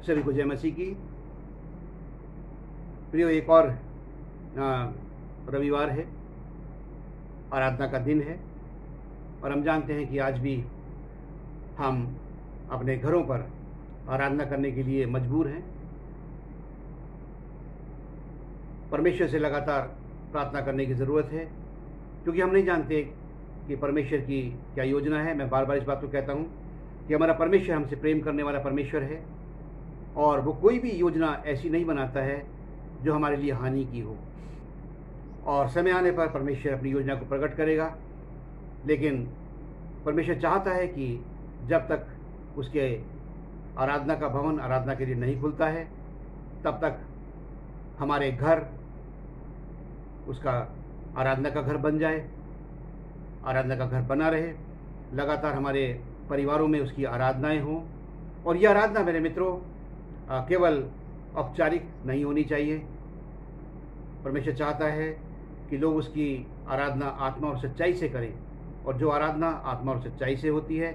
सभी को जय मसीह की। प्रियो, एक और रविवार है, आराधना का दिन है, और हम जानते हैं कि आज भी हम अपने घरों पर आराधना करने के लिए मजबूर हैं। परमेश्वर से लगातार प्रार्थना करने की ज़रूरत है, क्योंकि हम नहीं जानते कि परमेश्वर की क्या योजना है। मैं बार बार इस बात को कहता हूँ कि हमारा परमेश्वर हमसे प्रेम करने वाला परमेश्वर है, और वो कोई भी योजना ऐसी नहीं बनाता है जो हमारे लिए हानि की हो। और समय आने पर परमेश्वर अपनी योजना को प्रकट करेगा, लेकिन परमेश्वर चाहता है कि जब तक उसके आराधना का भवन आराधना के लिए नहीं खुलता है, तब तक हमारे घर उसका आराधना का घर बन जाए, आराधना का घर बना रहे, लगातार हमारे परिवारों में उसकी आराधनाएं हों। और यह आराधना मेरे मित्रों केवल औपचारिक नहीं होनी चाहिए। परमेश्वर चाहता है कि लोग उसकी आराधना आत्मा और सच्चाई से करें, और जो आराधना आत्मा और सच्चाई से होती है,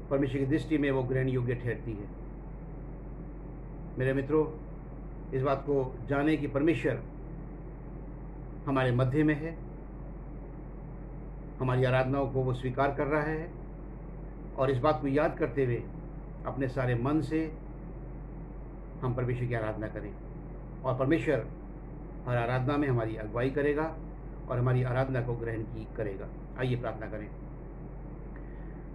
परमेश्वर की दृष्टि में वो ग्रहण योग्य ठहरती है। मेरे मित्रों, इस बात को जाने कि परमेश्वर हमारे मध्य में है, हमारी आराधनाओं को वो स्वीकार कर रहा है, और इस बात को याद करते हुए अपने सारे मन से हम परमेश्वर की आराधना करें, और परमेश्वर हर आराधना में हमारी अगुवाई करेगा और हमारी आराधना को ग्रहण की करेगा। आइए प्रार्थना करें।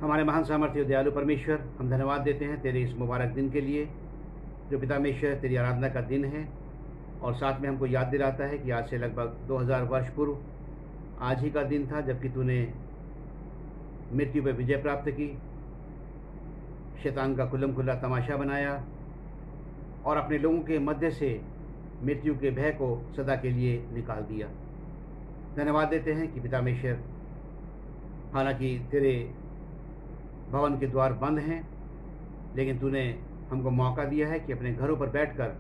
हमारे महान सामर्थ्य दयालु परमेश्वर, हम धन्यवाद देते हैं तेरे इस मुबारक दिन के लिए, जो पितामेश्वर तेरी आराधना का दिन है, और साथ में हमको याद दिलाता है कि आज से लगभग 2000 वर्ष पूर्व आज ही का दिन था जबकि तूने मृत्यु पर विजय प्राप्त की, शैतान का खुल्लम खुल्ला तमाशा बनाया, और अपने लोगों के मध्य से मृत्यु के भय को सदा के लिए निकाल दिया। धन्यवाद देते हैं कि पितामेश्वर, हालांकि तेरे भवन के द्वार बंद हैं, लेकिन तूने हमको मौका दिया है कि अपने घरों पर बैठकर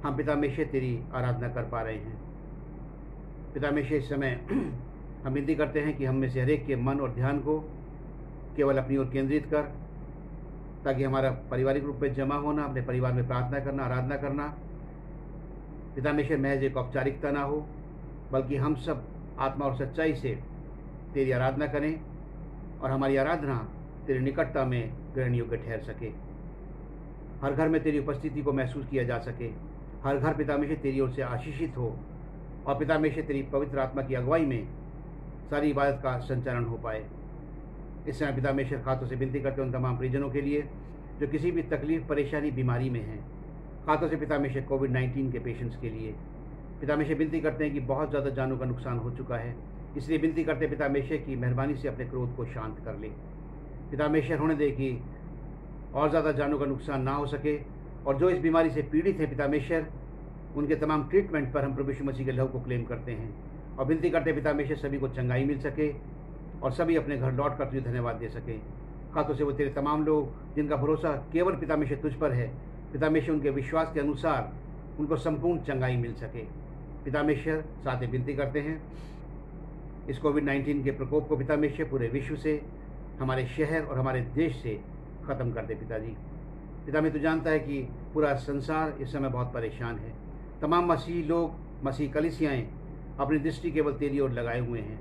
हम पितामेश्वर तेरी आराधना कर पा रहे हैं। पितामेश्वर, इस समय हम विनती करते हैं कि हम में से हरेक के मन और ध्यान को केवल अपनी ओर केंद्रित कर, ताकि हमारा पारिवारिक रूप में जमा होना, अपने परिवार में प्रार्थना करना, आराधना करना पितामेश्वर महज एक औपचारिकता ना हो, बल्कि हम सब आत्मा और सच्चाई से तेरी आराधना करें, और हमारी आराधना तेरी निकटता में ग्रहण योग्य ठहर सके। हर घर में तेरी उपस्थिति को महसूस किया जा सके, हर घर पितामेश्वर तेरी ओर से आशीषित हो, और पितामेश्वर तेरी पवित्र आत्मा की अगुवाई में सारी इबादत का संचालन हो पाए। इस समय पितामेश्वर खातों से विनती करते हैं उन तमाम परिजनों के लिए जो किसी भी तकलीफ, परेशानी, बीमारी में हैं। खातों से पितामेश्वर कोविड-19 के पेशेंट्स के लिए पितामेश्वर विनती करते हैं कि बहुत ज़्यादा जानों का नुकसान हो चुका है, इसलिए विनती करते हैं पितामेश्वर की मेहरबानी से अपने क्रोध को शांत कर ले। पितामेश्वर, होने दे कि और ज़्यादा जानों का नुकसान ना हो सके, और जो इस बीमारी से पीड़ित है पितामेश्वर, उनके तमाम ट्रीटमेंट पर हम प्रभु यीशु मसीह के लहू को क्लेम करते हैं, और विनती करते हैं पितामेश्वर सभी को चंगाई मिल सके, और सभी अपने घर लौट कर तुझे धन्यवाद दे सके। खातों से वो तेरे तमाम लोग जिनका भरोसा केवल पितामेश्वर तुझ पर है, पितामेश्वर उनके विश्वास के अनुसार उनको संपूर्ण चंगाई मिल सके। पितामेश्वर, साथ ही विनती करते हैं इस कोविड-19 के प्रकोप को पितामेश्वर पूरे विश्व से, हमारे शहर और हमारे देश से ख़त्म कर दे। पिताजी, पिता, तू जानता है कि पूरा संसार इस समय बहुत परेशान है। तमाम मसीह लोग, मसीह कलीसियाएँ अपनी दृष्टि केवल तेरी ओर लगाए हुए हैं,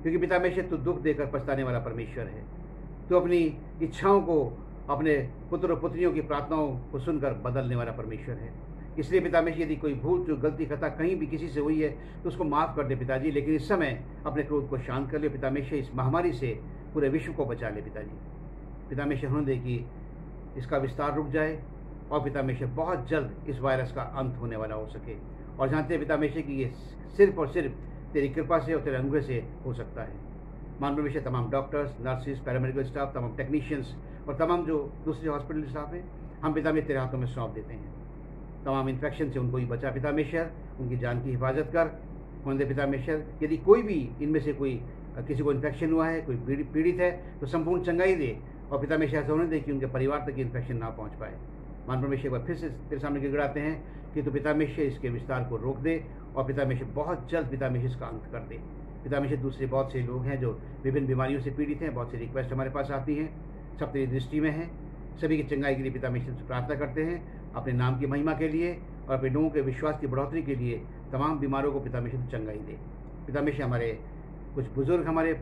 क्योंकि पितामेश्वर तू दुख देकर पछताने वाला परमेश्वर है। तू अपनी इच्छाओं को अपने पुत्र और पुत्रियों की प्रार्थनाओं को सुनकर बदलने वाला परमेश्वर है। इसलिए पितामेश्वर, यदि कोई भूल, जो गलती, खता कहीं भी किसी से हुई है तो उसको माफ़ कर दे पिताजी, लेकिन इस समय अपने क्रोध को शांत कर ले पितामेश्वर। इस महामारी से पूरे विश्व को बचा ले पिताजी। पितामेश्वर, होने दे कि इसका विस्तार रुक जाए, और पितामेश्वर बहुत जल्द इस वायरस का अंत होने वाला हो सके। और जानते हैं पितामेश्वर कि ये सिर्फ और सिर्फ तेरी कृपा से और तेरे अनुग्रह से हो सकता है। मान परमेश्वर, तमाम डॉक्टर्स, नर्सिस, पैरामेडिकल स्टाफ, तमाम टेक्नीशियंस और तमाम जो दूसरे हॉस्पिटल स्टाफ हैं, हम पितामेश्वर तेरे हाथों में सौंप देते हैं। तमाम इन्फेक्शन से उनको ही बचा पितामेश्वर, उनकी जान की हिफाजत कर। होने दे पितामेश्वर, यदि कोई भी इनमें से कोई किसी को इन्फेक्शन हुआ है, कोई पीड़ित है, तो संपूर्ण चंगाई दे, और पितामेश्वर ऐसा होने दे कि उनके परिवार तक इन्फेक्शन ना पहुँच पाए। मान परमेश्वर, फिर से तेरे सामने गिड़गिड़ाते हैं कि तो पितामेश्वर इसके विस्तार को रोक दे, और पितामेश्वर बहुत जल्द पितामेश्वर इसका अंत कर दे। पितामेश्वर, दूसरे बहुत से लोग हैं जो विभिन्न बीमारियों से पीड़ित हैं, बहुत सी रिक्वेस्ट हमारे पास आती हैं, सब तेरी दृष्टि में है। सभी की चंगाई के लिए पितामेश्वर से प्रार्थना करते हैं, अपने नाम की महिमा के लिए और अपने लोगों के विश्वास की बढ़ोतरी के लिए तमाम बीमारों को पिता परमेश्वर चंगाई दे। पिता परमेश्वर हमारे कुछ बुज़ुर्ग हमारे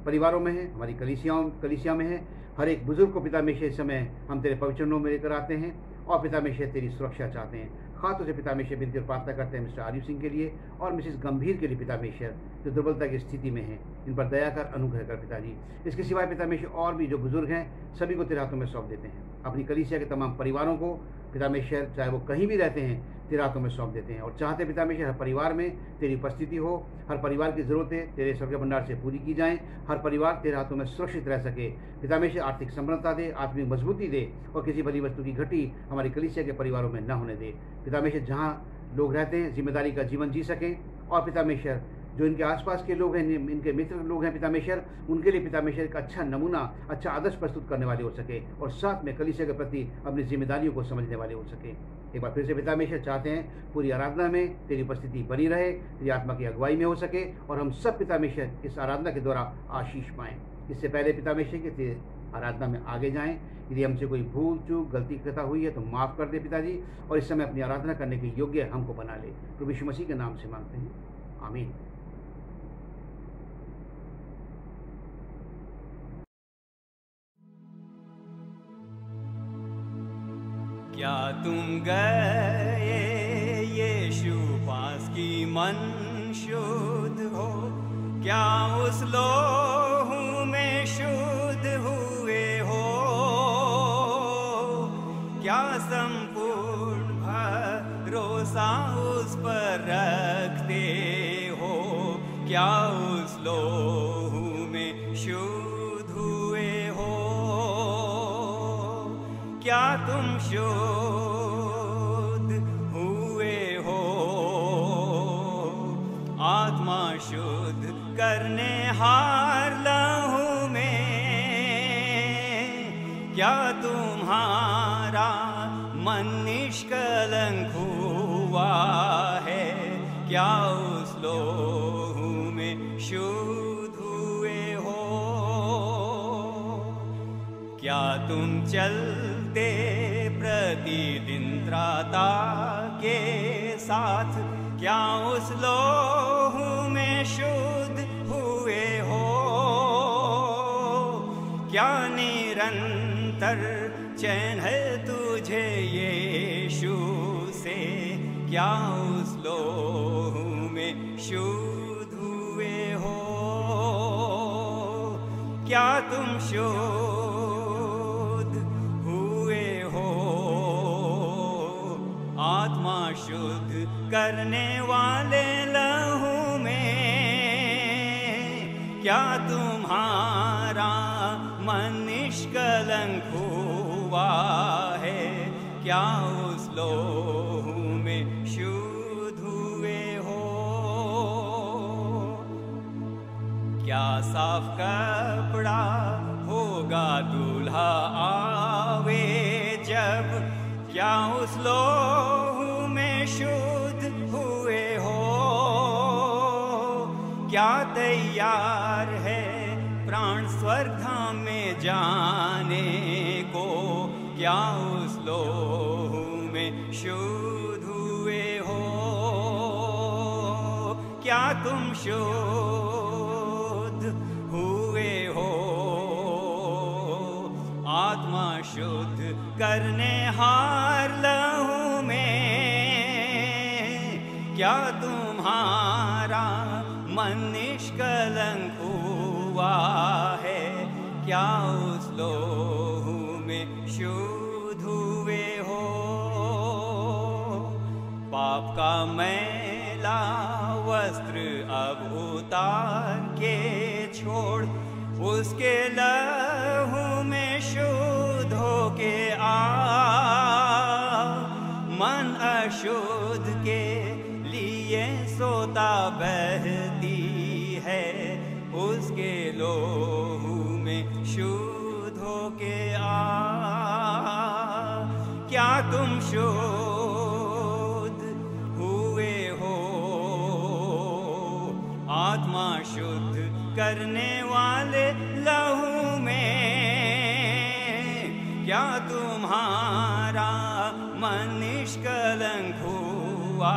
परिवारों में हैं, हमारी कलीसिया में हैं, हर एक बुज़ुर्ग को पिता परमेश्वर इस समय हम तेरे पवित्र नाम में लेकर आते हैं और पिता परमेश्वर तेरी सुरक्षा चाहते हैं। खासतौर से पिता परमेश्वर विनती और प्रार्थना करते हैं मिस्टर आरिफ सिंह के लिए और मिसेस गंभीर के लिए पिता परमेश्वर, जो दुर्बलता की स्थिति में हैं, इन पर दया कर, अनुग्रह कर पिताजी। इसके सिवाय पिता परमेश्वर और भी जो बुजुर्ग हैं सभी को तेरे हाथों में सौंप देते हैं। अपनी कलीसिया के तमाम परिवारों को पिता परमेश्वर, चाहे वो कहीं भी रहते हैं, तेरे हाथों में सौंप देते हैं और चाहते पिता परमेश्वर हर परिवार में तेरी उपस्थिति हो, हर परिवार की ज़रूरतें तेरे स्वर्ग भंडार से पूरी की जाएं, हर परिवार तेरे हाथों में सुरक्षित रह सके। पिता परमेश्वर आर्थिक समृद्धता दे, आत्मिक मजबूती दे और किसी भली वस्तु की घटी हमारी कलीसिया के परिवारों में न होने दे। पिता परमेश्वर जहाँ लोग रहते हैं जिम्मेदारी का जीवन जी सकें और पिता परमेश्वर जो इनके आसपास के लोग हैं, इनके मित्र लोग हैं पिता परमेश्वर, उनके लिए पिता परमेश्वर एक अच्छा नमूना, अच्छा आदर्श प्रस्तुत करने वाले हो सके और साथ में कलीसिया के प्रति अपनी जिम्मेदारियों को समझने वाले हो सके। एक बार फिर से पिता परमेश्वर चाहते हैं पूरी आराधना में तेरी उपस्थिति बनी रहे, तेरी आत्मा की अगुवाई में हो सके और हम सब पिता परमेश्वर इस आराधना के द्वारा आशीष पाएँ। इससे पहले पिता परमेश्वर के तेरे आराधना में आगे जाएं, यदि हमसे कोई भूल चूक गलती कथा हुई है तो माफ़ कर दे पिताजी और इस समय अपनी आराधना करने के योग्य हमको बना ले। प्रभु यीशु मसीह के नाम से मांगते हैं, आमीन। क्या तुम गए यीशु पास की मन शुद्ध हो, क्या उस लोहू में शुद्ध हुए हो, क्या संपूर्ण भरोसा उस पर रखते हो, क्या उस लोहू में शुद्ध हुए हो, क्या तुम शुद्ध हुए हो, आत्मा शुद्ध करने हार लहू में, क्या तुम्हारा मन निष्कलंक हुआ है, क्या उस लोहू में शुद्ध हुए हो, क्या तुम चलते प्रतिदिन त्राता के साथ, क्या उस लोहू में शुद्ध हुए हो, क्या निरंतर चैन है तुझे यीशु से, क्या उस लोहू में शुद्ध हुए हो, क्या तुम शुद्ध आत्मा शुद्ध करने वाले लहू में, क्या तुम्हारा मन निष्कलंक हुआ है, क्या उस लोहू में शुद्ध हुए हो, क्या साफ कपड़ा होगा दूल्हा आवे जब, क्या उस लोहू में शुद्ध हुए हो, क्या तैयार है प्राण स्वर्ग धाम में जाने को, क्या उस लोहू में शुद्ध हुए हो, क्या तुम शुद्ध हुए हो, आत्मा शुद्ध करने हार लहू में, क्या तुम्हारा मन निष्कलंक हुआ है, क्या उस लोहू में शुद्ध हुए हो, पाप का मैला वस्त्र अब उतार के छोड़, उसके लहू में शुद्ध होके आ, मन अशुद्ध के लिए सोता बहती है, उसके लोहू में शुद्ध होके आ, क्या तुम शुद्ध हुए हो, आत्मा शुद्ध करने वाले लहू में, क्या तुम्हारा मन निष्कलंक हुआ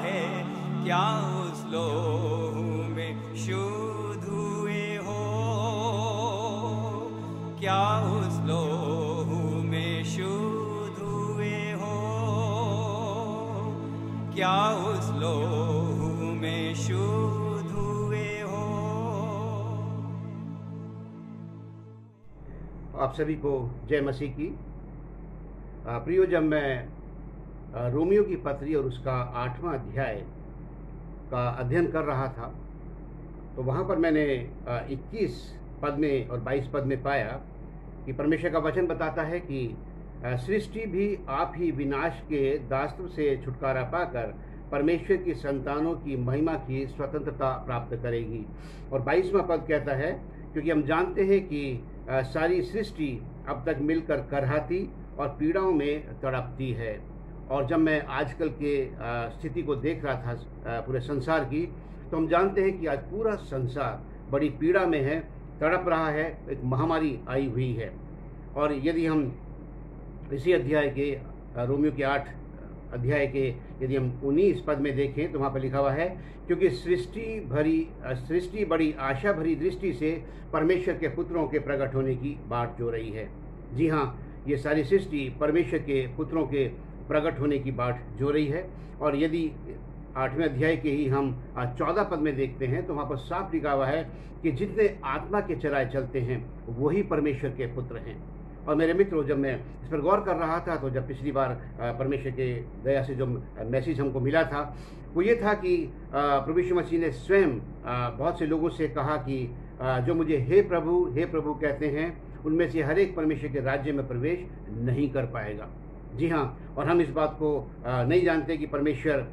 है, क्या उस लोहू में शुद्ध हुए हो, क्या उस लोहू में शुद्ध हुए हो, क्या उस लोहू में शुद्ध हुए हो। आप सभी को जय मसीह की। प्रियो, जब मैं रोमियो की पत्री और उसका 8वां अध्याय का अध्ययन कर रहा था तो वहाँ पर मैंने 21 पद में और 22 पद में पाया कि परमेश्वर का वचन बताता है कि सृष्टि भी आप ही विनाश के दास्तव से छुटकारा पाकर परमेश्वर की संतानों की महिमा की स्वतंत्रता प्राप्त करेगी। और 22वां पद कहता है, क्योंकि हम जानते हैं कि सारी सृष्टि अब तक मिलकर करहाती और पीड़ाओं में तड़पती है। और जब मैं आजकल के स्थिति को देख रहा था पूरे संसार की, तो हम जानते हैं कि आज पूरा संसार बड़ी पीड़ा में है, तड़प रहा है, एक महामारी आई हुई है। और यदि हम इसी अध्याय के रोमियो के 8 अध्याय के यदि हम 19 पद में देखें तो वहाँ पर लिखा हुआ है, क्योंकि सृष्टि बड़ी आशा भरी दृष्टि से परमेश्वर के पुत्रों के प्रकट होने की बाट जो रही है। जी हाँ, ये सारी सृष्टि परमेश्वर के पुत्रों के प्रकट होने की बाट जो रही है। और यदि 8वें अध्याय के ही हम 14 पद में देखते हैं तो वहाँ पर साफ लिखा हुआ है कि जितने आत्मा के चलाए चलते हैं वही परमेश्वर के पुत्र हैं। और मेरे मित्रों, जब मैं इस पर गौर कर रहा था तो जब पिछली बार परमेश्वर के दया से जो मैसेज हमको मिला था वो ये था कि प्रभु यीशु मसीह ने स्वयं बहुत से लोगों से कहा कि जो मुझे हे प्रभु कहते हैं उनमें से हर एक परमेश्वर के राज्य में प्रवेश नहीं कर पाएगा। जी हाँ, और हम इस बात को नहीं जानते कि परमेश्वर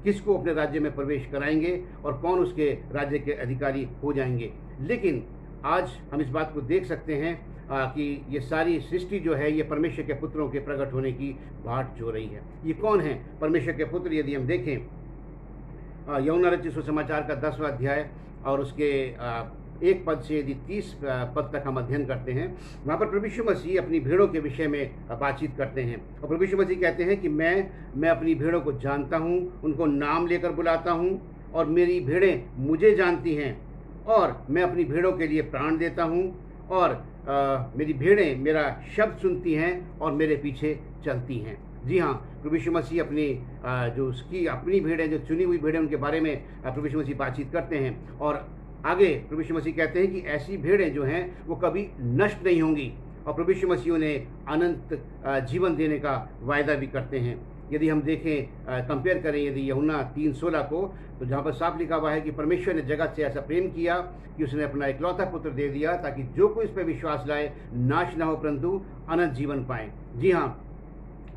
किसको अपने राज्य में प्रवेश कराएंगे और कौन उसके राज्य के अधिकारी हो जाएंगे। लेकिन आज हम इस बात को देख सकते हैं कि ये सारी सृष्टि जो है ये परमेश्वर के पुत्रों के प्रकट होने की बाट जो रही है। ये कौन है परमेश्वर के पुत्र? यदि हम देखें यूहन्ना रचित सुसमाचार का 10वां अध्याय और उसके 1 पद से यदि 30 पद तक हम अध्ययन करते हैं, वहाँ पर प्रभु यीशु मसीह अपनी भेड़ों के विषय में बातचीत करते हैं। और प्रभु यीशु मसीह कहते हैं कि मैं अपनी भेड़ों को जानता हूँ, उनको नाम लेकर बुलाता हूँ और मेरी भेड़ें मुझे जानती हैं और मैं अपनी भेड़ों के लिए प्राण देता हूँ और मेरी भेड़ें मेरा शब्द सुनती हैं और मेरे पीछे चलती हैं। जी हाँ, प्रभु यीशु मसीह अपनी जो उसकी अपनी भेड़ें, जो चुनी हुई भेड़ें, उनके बारे में प्रभु यीशु मसीह बातचीत करते हैं। और आगे प्रभु यीशु मसीह कहते हैं कि ऐसी भेड़ें जो हैं वो कभी नष्ट नहीं होंगी और प्रभु यीशु मसीह उन्हें अनंत जीवन देने का वायदा भी करते हैं। यदि हम देखें, कंपेयर करें यदि यूहन्ना 3:16 को, तो जहाँ पर साफ लिखा हुआ है कि परमेश्वर ने जगत से ऐसा प्रेम किया कि उसने अपना इकलौता पुत्र दे दिया ताकि जो कोई इस पर विश्वास लाए नाश ना हो परंतु अनंत जीवन पाए। जी हाँ,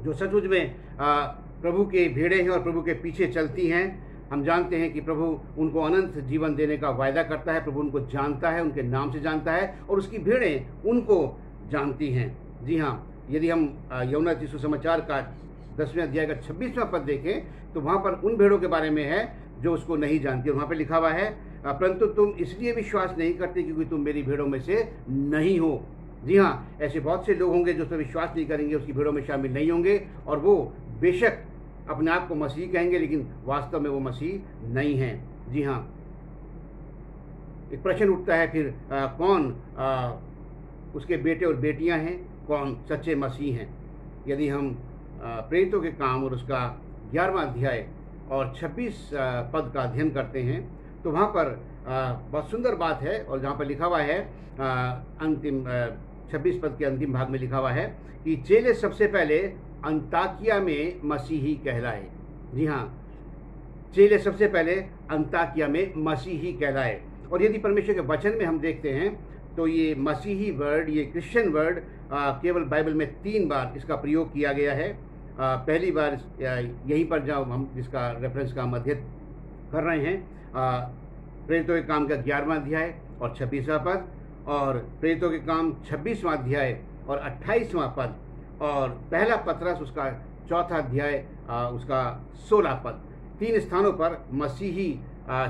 जो सचमुच में प्रभु के भेड़ें हैं और प्रभु के पीछे चलती हैं, हम जानते हैं कि प्रभु उनको अनंत जीवन देने का वायदा करता है। प्रभु उनको जानता है, उनके नाम से जानता है और उसकी भेड़ें उनको जानती हैं। जी हाँ, यदि हम यूहन्ना रचित सुसमाचार का 10वें अध्याय का 26वां पद देखें तो वहाँ पर उन भेड़ों के बारे में है जो उसको नहीं जानती। और वहाँ पर लिखा हुआ है, परंतु तुम इसलिए विश्वास नहीं करते क्योंकि तुम मेरी भेड़ों में से नहीं हो। जी हाँ, ऐसे बहुत से लोग होंगे जो उस पर विश्वास नहीं करेंगे, उसकी भेड़ों में शामिल नहीं होंगे और वो बेशक अपने आप को मसीह कहेंगे लेकिन वास्तव में वो मसीह नहीं हैं। जी हाँ, एक प्रश्न उठता है फिर कौन उसके बेटे और बेटियां हैं, कौन सच्चे मसीह हैं? यदि हम प्रेरितों के काम और उसका 11वां अध्याय और 26 पद का अध्ययन करते हैं तो वहाँ पर बहुत सुंदर बात है। और जहाँ पर लिखा हुआ है अंतिम 26 पद के अंतिम भाग में लिखा हुआ है कि चेले सबसे पहले अंताकिया में मसीही कहलाए। जी हाँ, चेले सबसे पहले अंताकिया में मसीही कहलाए। और यदि परमेश्वर के वचन में हम देखते हैं तो ये मसीही वर्ड, ये क्रिश्चियन वर्ड केवल बाइबल में 3 बार इसका प्रयोग किया गया है। पहली बार यहीं पर जब हम जिसका रेफरेंस का हम अध्ययन कर रहे हैं, प्रेरितों के काम का 11वां अध्याय और 26वां पद, और प्रेरितों के काम 26वां अध्याय और 28वां पद, और पहला पतरस उसका 4था अध्याय उसका 16 पद। 3 स्थानों पर मसीही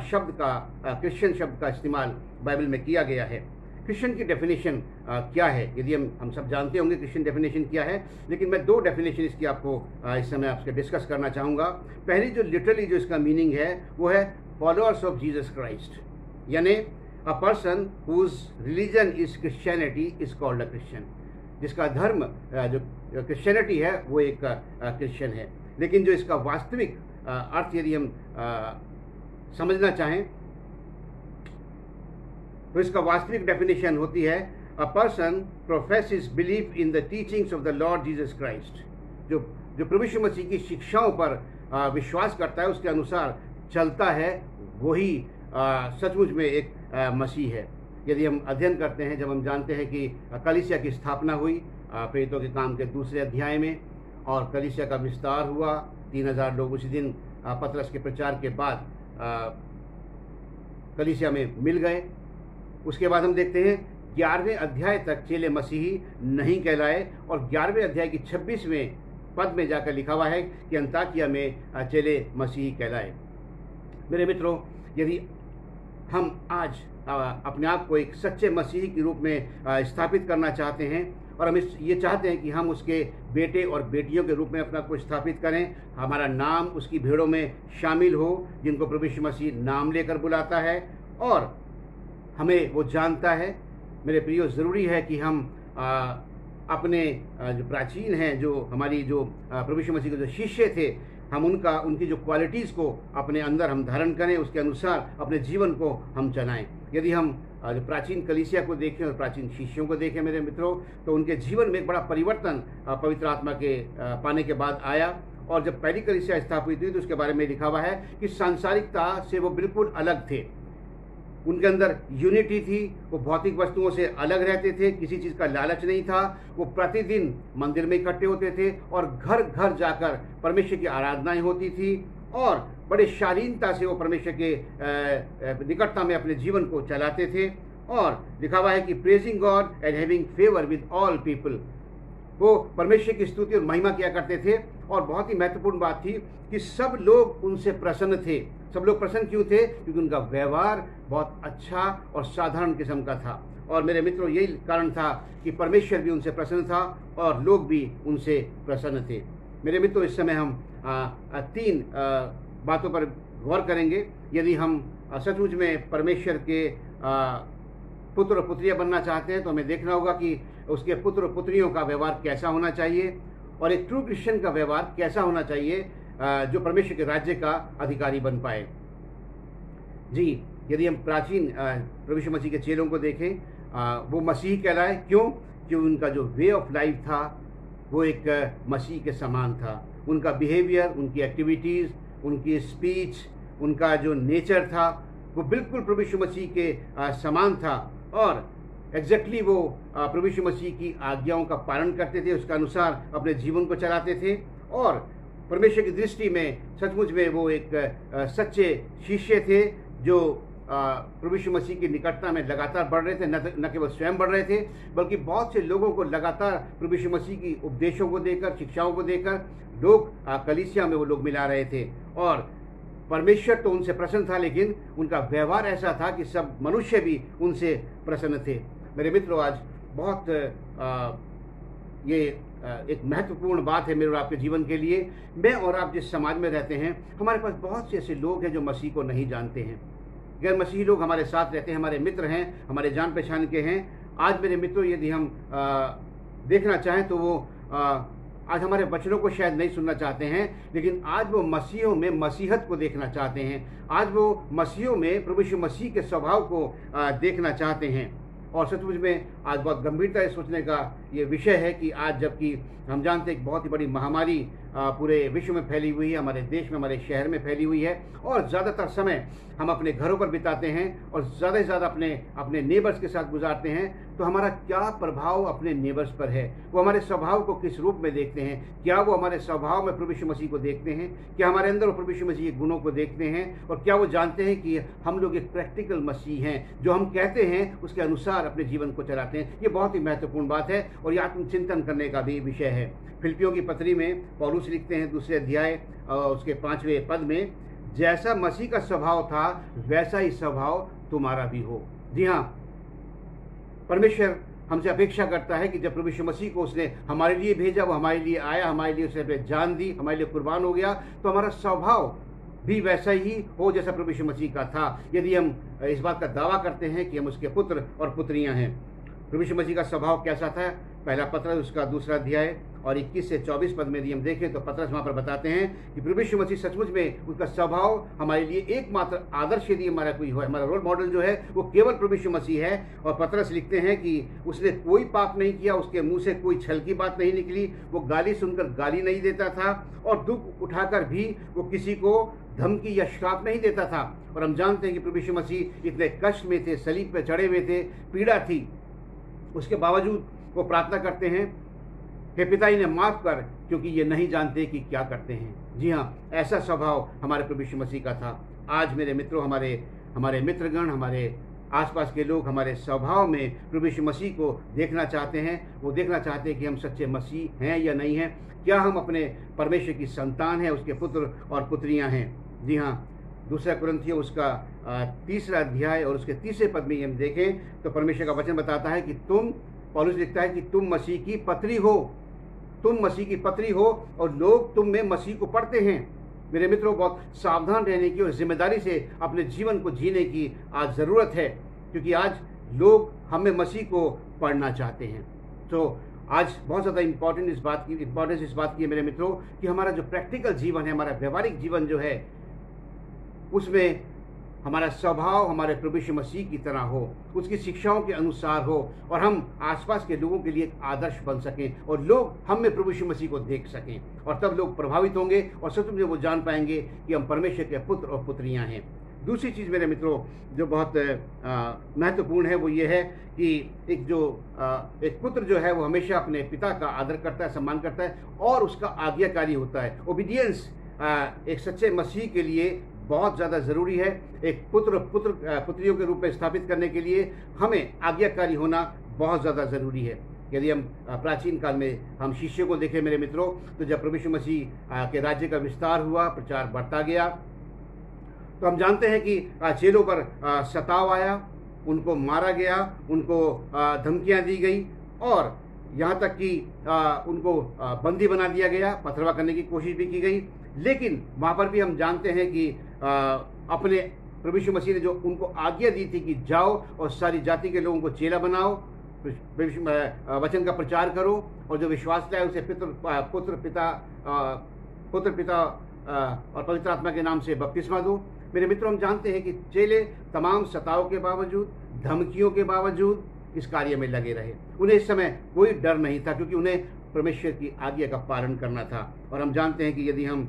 शब्द का, क्रिश्चियन शब्द का इस्तेमाल बाइबल में किया गया है। क्रिश्चियन की डेफिनेशन क्या है। यदि हम सब जानते होंगे क्रिश्चियन डेफिनेशन क्या है, लेकिन मैं 2 डेफिनेशन इसकी आपको इस समय आपसे डिस्कस करना चाहूँगा। पहली जो लिटरली जो इसका मीनिंग है वो है फॉलोअर्स ऑफ जीसस क्राइस्ट, यानी a person whose religion is Christianity is called a Christian. जिसका धर्म जो क्रिश्चियनिटी है वो एक क्रिश्चियन है। लेकिन जो इसका वास्तविक अर्थ यदि हम समझना चाहें तो इसका वास्तविक डेफिनेशन होती है a person प्रोफेसेस believe in the teachings of the Lord Jesus Christ. जो प्रभु यीशु मसीह की शिक्षाओं पर विश्वास करता है, उसके अनुसार चलता है, वही सचमुच में एक मसीह है। यदि हम अध्ययन करते हैं, जब हम जानते हैं कि कलीसिया की स्थापना हुई प्रेरितों के काम के 2 अध्याय में, और कलीसिया का विस्तार हुआ, 3000 लोग उसी दिन पतरस के प्रचार के बाद कलीसिया में मिल गए। उसके बाद हम देखते हैं 11वें अध्याय तक चेले मसीही नहीं कहलाए, और 11वें अध्याय की 26वें पद में जाकर लिखा हुआ है कि अंताकिया में चेले मसीही कहलाए। मेरे मित्रों, यदि हम आज अपने आप को एक सच्चे मसीही के रूप में स्थापित करना चाहते हैं, और हम ये चाहते हैं कि हम उसके बेटे और बेटियों के रूप में अपना को स्थापित करें, हमारा नाम उसकी भीड़ों में शामिल हो जिनको प्रभु यीशु मसीह नाम लेकर बुलाता है और हमें वो जानता है। मेरे प्रियो, ज़रूरी है कि हम अपने जो प्राचीन हैं, जो हमारी जो प्रभु यीशु मसीह के जो शिष्य थे, हम उनकी जो क्वालिटीज़ को अपने अंदर हम धारण करें, उसके अनुसार अपने जीवन को हम चलाएं। यदि हम जो प्राचीन कलीसिया को देखें और प्राचीन शिष्यों को देखें मेरे मित्रों, तो उनके जीवन में एक बड़ा परिवर्तन पवित्र आत्मा के पाने के बाद आया। और जब पहली कलीसिया स्थापित हुई तो उसके बारे में लिखा हुआ है कि सांसारिकता से वो बिल्कुल अलग थे। उनके अंदर यूनिटी थी, वो भौतिक वस्तुओं से अलग रहते थे, किसी चीज़ का लालच नहीं था। वो प्रतिदिन मंदिर में इकट्ठे होते थे और घर घर जाकर परमेश्वर की आराधनाएं होती थी, और बड़े शालीनता से वो परमेश्वर के निकटता में अपने जीवन को चलाते थे। और लिखा हुआ है कि praising God and having favour with all people, वो परमेश्वर की स्तुति और महिमा किया करते थे। और बहुत ही महत्वपूर्ण बात थी कि सब लोग उनसे प्रसन्न थे। सब लोग प्रसन्न क्यों थे? क्योंकि उनका व्यवहार बहुत अच्छा और साधारण किस्म का था। और मेरे मित्रों, यही कारण था कि परमेश्वर भी उनसे प्रसन्न था और लोग भी उनसे प्रसन्न थे। मेरे मित्रों, इस समय हम 3 बातों पर गौर करेंगे। यदि हम सचमुच में परमेश्वर के पुत्र और पुत्रियाँ बनना चाहते हैं तो हमें देखना होगा कि उसके पुत्र और पुत्रियों का व्यवहार कैसा होना चाहिए, और एक ट्रू क्रिश्चियन का व्यवहार कैसा होना चाहिए जो परमेश्वर के राज्य का अधिकारी बन पाए। जी, यदि हम प्राचीन प्रभु यीशु मसीह के चेलों को देखें, वो मसीह कहलाए। क्यों? क्योंकि उनका जो वे ऑफ लाइफ था वो एक मसीह के समान था। उनका बिहेवियर, उनकी एक्टिविटीज़, उनकी स्पीच, उनका जो नेचर था वो बिल्कुल प्रभु यीशु मसीह के समान था। और एग्जैक्टली वो प्रभु यीशु मसीह की आज्ञाओं का पालन करते थे, उसके अनुसार अपने जीवन को चलाते थे। और परमेश्वर की दृष्टि में सचमुच में वो एक सच्चे शिष्य थे जो प्रभु यीशु मसीह की निकटता में लगातार बढ़ रहे थे। न केवल स्वयं बढ़ रहे थे, बल्कि बहुत से लोगों को लगातार प्रभु यीशु मसीह की उपदेशों को देकर, शिक्षाओं को देकर लोग कलीसिया में वो लोग मिला रहे थे। और परमेश्वर तो उनसे प्रसन्न था, लेकिन उनका व्यवहार ऐसा था कि सब मनुष्य भी उनसे प्रसन्न थे। मेरे मित्रों, आज बहुत ये एक महत्वपूर्ण बात है मेरे और आपके जीवन के लिए। मैं और आप जिस समाज में रहते हैं, हमारे पास बहुत से ऐसे लोग हैं जो मसीह को नहीं जानते हैं। गैर मसीही लोग हमारे साथ रहते हैं, हमारे मित्र हैं, हमारे जान पहचान के हैं। आज मेरे मित्रों, यदि हम देखना चाहें तो वो आज हमारे वचनों को शायद नहीं सुनना चाहते हैं, लेकिन आज वो मसीहों में मसीहत को देखना चाहते हैं। आज वो मसीहों में प्रभु यीशु मसीह के स्वभाव को देखना चाहते हैं। और सचमुच में आज बहुत गंभीरता से सोचने का ये विषय है कि आज जबकि हम जानते हैं एक बहुत ही बड़ी महामारी पूरे विश्व में फैली हुई है, हमारे देश में, हमारे शहर में फैली हुई है, और ज़्यादातर समय हम अपने घरों पर बिताते हैं और ज़्यादा से ज़्यादा अपने नेबर्स के साथ गुजारते हैं। तो हमारा क्या प्रभाव अपने नेबर्स पर है? वो हमारे स्वभाव को किस रूप में देखते हैं? क्या वो हमारे स्वभाव में प्रभु यीशु मसीह को देखते हैं? क्या हमारे अंदर वो प्रभु यीशु मसीह के गुणों को देखते हैं? और क्या वो जानते हैं कि हम लोग एक प्रैक्टिकल मसीह हैं, जो हम कहते हैं उसके अनुसार अपने जीवन को चलाते हैं? ये बहुत ही महत्वपूर्ण बात है और ये आत्मचिंतन करने का भी विषय है। फिलिप्पियों की पत्री में पौलुस लिखते हैं 2 अध्याय उसके 5वें पद में, जैसा मसीह का स्वभाव था वैसा ही स्वभाव तुम्हारा भी हो। जी हाँ, परमेश्वर हमसे अपेक्षा करता है कि जब प्रभु यीशु मसीह को उसने हमारे लिए भेजा, वो हमारे लिए आया, हमारे लिए उसने अपनी जान दी, हमारे लिए कुर्बान हो गया, तो हमारा स्वभाव भी वैसा ही हो जैसा प्रभु यीशु मसीह का था। यदि हम इस बात का दावा करते हैं कि हम उसके पुत्र और पुत्रियां हैं। प्रभु यीशु मसीह का स्वभाव कैसा था? पहला पत्रस उसका 2 अध्याय और 21 से 24 पद में यदि हम देखें तो पत्रस वहाँ पर बताते हैं कि प्रभु यीशु मसीह सचमुच में उसका स्वभाव हमारे लिए एकमात्र आदर्श यदि हमारा कोई हो, हमारा रोल मॉडल जो है वो केवल प्रभु यीशु मसीह है। और पत्रस लिखते हैं कि उसने कोई पाप नहीं किया, उसके मुंह से कोई छल की बात नहीं निकली, वो गाली सुनकर गाली नहीं देता था और दुख उठाकर भी वो किसी को धमकी या श्राप नहीं देता था। और हम जानते हैं कि प्रभु यीशु मसीह इतने कष्ट में थे, सलीब पे चढ़े हुए थे, पीड़ा थी, उसके बावजूद वो प्रार्थना करते हैं, हे पिता इन्हें माफ कर क्योंकि ये नहीं जानते कि क्या करते हैं। जी हाँ, ऐसा स्वभाव हमारे प्रभु यीशु मसीह का था। आज मेरे मित्रों, हमारे मित्रगण, हमारे आसपास के लोग हमारे स्वभाव में प्रभु यीशु मसीह को देखना चाहते हैं। वो देखना चाहते हैं कि हम सच्चे मसीह हैं या नहीं हैं, क्या हम अपने परमेश्वर की संतान हैं, उसके पुत्र और पुत्रियां हैं। जी हाँ, 2 कुरिन्थियों उसका 3 अध्याय और उसके 30 पद में हम देखें तो परमेश्वर का वचन बताता है कि पौलुस लिखता है कि तुम मसीह की पत्री हो, तुम मसीह की पत्री हो और लोग तुम में मसीह को पढ़ते हैं। मेरे मित्रों, बहुत सावधान रहने की और जिम्मेदारी से अपने जीवन को जीने की आज ज़रूरत है, क्योंकि आज लोग हमें मसीह को पढ़ना चाहते हैं। तो आज बहुत ज़्यादा इम्पोर्टेंस इस बात की है मेरे मित्रों कि हमारा जो प्रैक्टिकल जीवन है, हमारा व्यवहारिक जीवन जो है, उसमें हमारा स्वभाव हमारे प्रभु यीशु मसीह की तरह हो, उसकी शिक्षाओं के अनुसार हो और हम आसपास के लोगों के लिए एक आदर्श बन सकें और लोग हम में प्रभु यीशु मसीह को देख सकें। और तब लोग प्रभावित होंगे और सच में वो जान पाएंगे कि हम परमेश्वर के पुत्र और पुत्रियां हैं। दूसरी चीज़ मेरे मित्रों जो बहुत महत्वपूर्ण है वो ये है कि एक पुत्र जो है वो हमेशा अपने पिता का आदर करता है, सम्मान करता है और उसका आज्ञाकारी होता है। ओबीडियंस एक सच्चे मसीह के लिए बहुत ज़्यादा ज़रूरी है। एक पुत्रियों के रूप में स्थापित करने के लिए हमें आज्ञाकारी होना बहुत ज़्यादा ज़रूरी है। यदि हम प्राचीन काल में हम शिष्यों को देखें मेरे मित्रों, तो जब प्रभु यीशु मसीह के राज्य का विस्तार हुआ, प्रचार बढ़ता गया, तो हम जानते हैं कि चेलों पर सताव आया, उनको मारा गया, उनको धमकियाँ दी गई और यहाँ तक कि उनको बंदी बना दिया गया, पथरवा करने की कोशिश भी की गई। लेकिन वहाँ पर भी हम जानते हैं कि अपने प्रभु यीशु मसीह ने जो उनको आज्ञा दी थी कि जाओ और सारी जाति के लोगों को चेला बनाओ, वचन का प्रचार करो और जो विश्वास लाए उसे पुत्र पिता और पवित्र आत्मा के नाम से बपतिस्मा दो। मेरे मित्रों, हम जानते हैं कि चेले तमाम सताव के बावजूद, धमकियों के बावजूद इस कार्य में लगे रहे। उन्हें इस समय कोई डर नहीं था क्योंकि उन्हें परमेश्वर की आज्ञा का पालन करना था। और हम जानते हैं कि यदि हम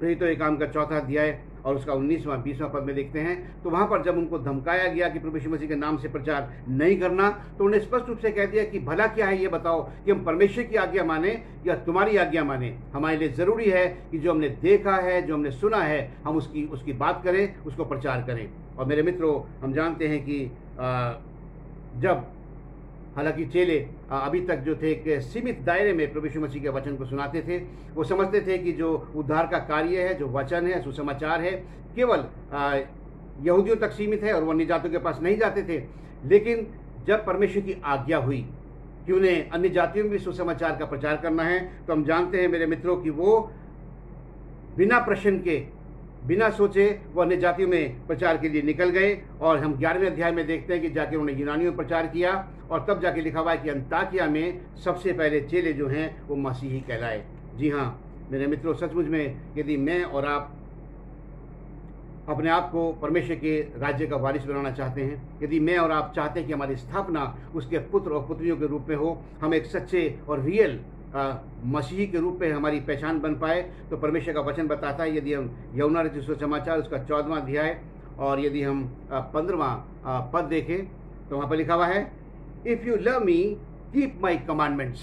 प्रेरितों के काम का 4 अध्याय और उसका 19वां 20वां पद में देखते हैं तो वहाँ पर जब उनको धमकाया गया कि प्रभु यीशु मसीह के नाम से प्रचार नहीं करना, तो उन्हें स्पष्ट रूप से कह दिया कि भला क्या है ये बताओ कि हम परमेश्वर की आज्ञा माने या तुम्हारी आज्ञा माने। हमारे लिए ज़रूरी है कि जो हमने देखा है, जो हमने सुना है, हम उसकी बात करें, उसको प्रचार करें। और मेरे मित्रों, हम जानते हैं कि जब हालांकि चेले अभी तक जो थे एक सीमित दायरे में प्रभु यीशु मसीह के वचन को सुनाते थे, वो समझते थे कि जो उद्धार का कार्य है, जो वचन है, सुसमाचार है, केवल यहूदियों तक सीमित है और वो अन्य जातियों के पास नहीं जाते थे। लेकिन जब परमेश्वर की आज्ञा हुई कि उन्हें अन्य जातियों में भी सुसमाचार का प्रचार करना है, तो हम जानते हैं मेरे मित्रों कि वो बिना प्रश्न के, बिना सोचे वो अन्य जातियों में प्रचार के लिए निकल गए। और हम 11वें अध्याय में देखते हैं कि जाके उन्होंने यूनानियों में प्रचार किया और तब जाके लिखा हुआ है कि अंताकिया में सबसे पहले चेले जो हैं वो मसीही कहलाए। जी हाँ मेरे मित्रों, सचमुच में यदि मैं और आप अपने आप को परमेश्वर के राज्य का वारिस बनाना चाहते हैं, यदि मैं और आप चाहते हैं कि हमारी स्थापना उसके पुत्र और पुत्रियों के रूप में हो, हम एक सच्चे और रियल मसीही के रूप में हमारी पहचान बन पाए, तो परमेश्वर का वचन बताता है। यदि हम यूहन्ना रचित सुसमाचार उसका 14वां अध्याय और यदि हम 15वां पद देखें तो वहाँ पर लिखा हुआ है, if you love me keep my commandments.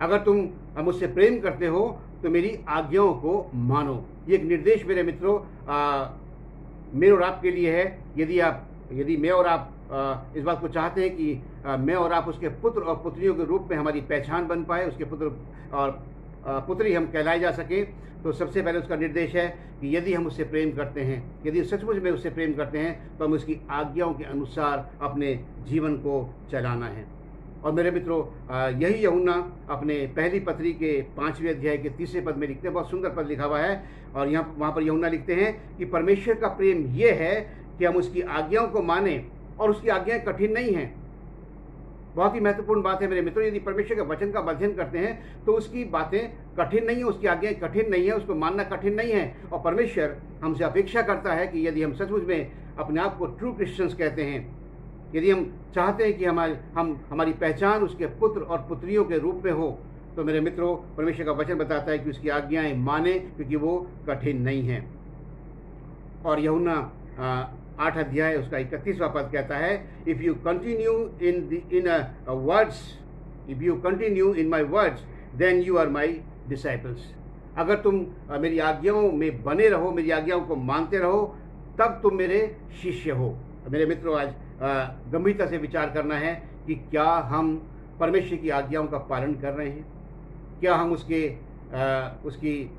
अगर तुम मुझसे प्रेम करते हो तो मेरी आज्ञाओं को मानो। ये एक निर्देश मेरे मित्रों मेरे और आपके लिए है। यदि मैं और आप इस बात को चाहते हैं कि मैं और आप उसके पुत्र और पुत्रियों के रूप में हमारी पहचान बन पाए, उसके पुत्र और पुत्री हम कहलाए जा सकें, तो सबसे पहले उसका निर्देश है कि यदि हम उससे प्रेम करते हैं, यदि सचमुच में उससे प्रेम करते हैं, तो हम उसकी आज्ञाओं के अनुसार अपने जीवन को चलाना है। और मेरे मित्रों, यही यूहन्ना अपने पहली पत्री के 5वें अध्याय के 3 पद में लिखते हैं, बहुत सुंदर पद लिखा हुआ है। और वहाँ पर यूहन्ना लिखते हैं कि परमेश्वर का प्रेम ये है कि हम उसकी आज्ञाओं को माने, और उसकी आज्ञाएं कठिन नहीं हैं। बहुत ही महत्वपूर्ण बात है मेरे मित्रों, यदि परमेश्वर के वचन का अध्ययन करते हैं तो उसकी बातें कठिन नहीं है, उसकी आज्ञाएं कठिन नहीं है, उसको मानना कठिन नहीं है। और परमेश्वर हमसे अपेक्षा करता है कि यदि हम सचमुच में अपने आप को ट्रू क्रिश्चियंस कहते हैं, यदि हम चाहते हैं कि हमारी पहचान उसके पुत्र और पुत्रियों के रूप में हो, तो मेरे मित्रों, परमेश्वर का वचन बताता है कि उसकी आज्ञाएं माने, क्योंकि वो कठिन नहीं हैं। और यूहन्ना 8 अध्याय उसका 31वां पद कहता है, if you continue in my words then you are my disciples. अगर तुम मेरी आज्ञाओं में बने रहो, मेरी आज्ञाओं को मानते रहो, तब तुम मेरे शिष्य हो। मेरे मित्रों, आज गंभीरता से विचार करना है कि क्या हम परमेश्वर की आज्ञाओं का पालन कर रहे हैं, क्या हम उसकी